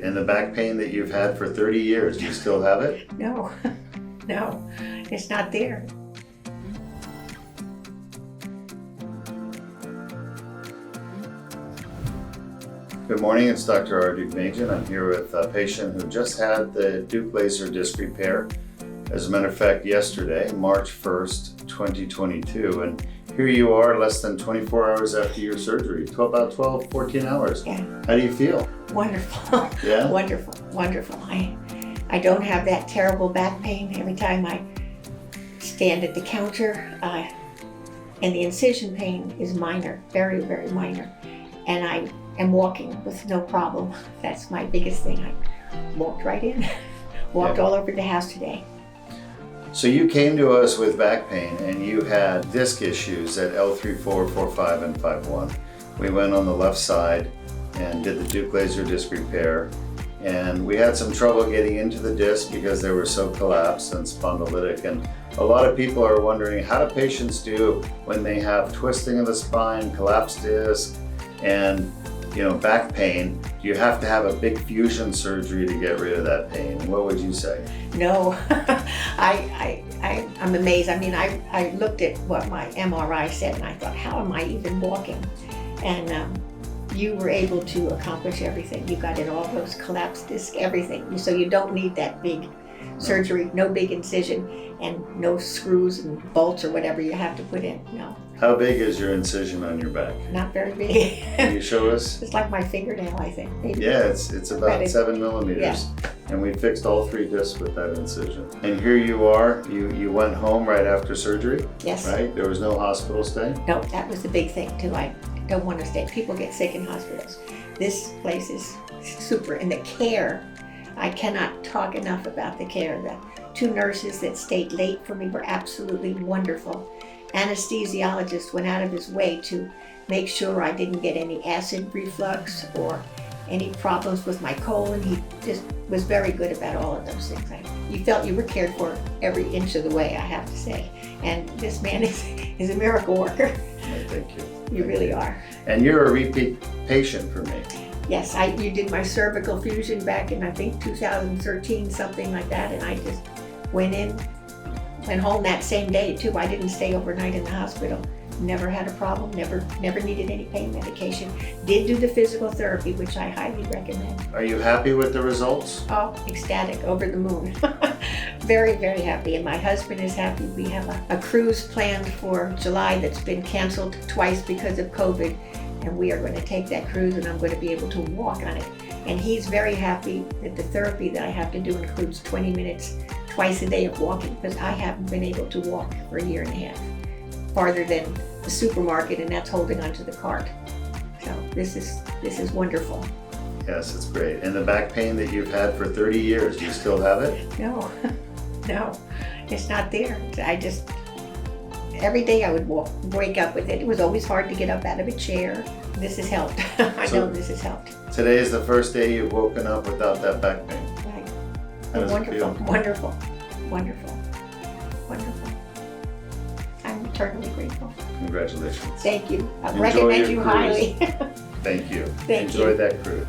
And the back pain that you've had for 30 years, do you still have it? No, no, it's not there. Good morning, it's Dr. Deuk. I'm here with a patient who just had the Deuk laser disc repair. As a matter of fact, yesterday, March 1st, 2022, and here you are less than 24 hours after your surgery, about 12, 14 hours. Yeah. How do you feel? Wonderful. Yeah? Wonderful, wonderful. I don't have that terrible back pain every time I stand at the counter, and the incision pain is minor, very, very minor. And I am walking with no problem. That's my biggest thing. I walked right in, walked all over the house today. So you came to us with back pain and you had disc issues at L3, 4, 4, 5, and 5, 1. We went on the left side and did the Deuk laser disc repair. And we had some trouble getting into the disc because they were so collapsed and spondylitic. And a lot of people are wondering, how do patients do when they have twisting of the spine, collapsed disc, and back pain? Do you have to have a big fusion surgery to get rid of that pain? What would you say? No, I'm amazed. I mean, I looked at what my MRI said and I thought, how am I even walking? And you were able to accomplish everything. You got in all those collapsed discs, everything. So you don't need that big surgery, no big incision, and no screws and bolts or whatever you have to put in, no. How big is your incision on your back? Not very big. Can you show us? It's like my fingernail, I think. Maybe. Yeah, it's about 7 millimeters. Yeah. And we fixed all 3 discs with that incision. And here you are, you went home right after surgery? Yes. Right? There was no hospital stay? No, that was the big thing too. I don't want to stay. People get sick in hospitals. This place is super. And the care, I cannot talk enough about the care. The 2 nurses that stayed late for me were absolutely wonderful. Anesthesiologist went out of his way to make sure I didn't get any acid reflux or any problems with my colon. He just was very good about all of those things. You felt you were cared for every inch of the way, I have to say. And this man is a miracle worker. Thank you. You really are. And you're a repeat patient for me. Yes, you did my cervical fusion back in, I think, 2013, something like that, and I just went home that same day too. I didn't stay overnight in the hospital. Never had a problem, never needed any pain medication. Did do the physical therapy, which I highly recommend. Are you happy with the results? Oh, ecstatic, over the moon. Very, very happy, and my husband is happy. We have a cruise planned for July that's been canceled twice because of COVID, and we are going to take that cruise and I'm going to be able to walk on it. And he's very happy that the therapy that I have to do includes 20 minutes twice a day of walking, because I haven't been able to walk for a year and a half, farther than the supermarket, and that's holding onto the cart. So this is wonderful. Yes, it's great. And the back pain that you've had for 30 years, do you still have it? No, no, it's not there. Every day I would wake up with it. It was always hard to get up out of a chair. This has helped. I know this has helped. Today is the first day you've woken up without that back pain. Right. How does it Wonderful, feel? wonderful, wonderful, wonderful. I'm eternally grateful. Congratulations. Thank you. I Enjoy recommend your you cruise. highly. Thank you. Thank Enjoy you. that cruise.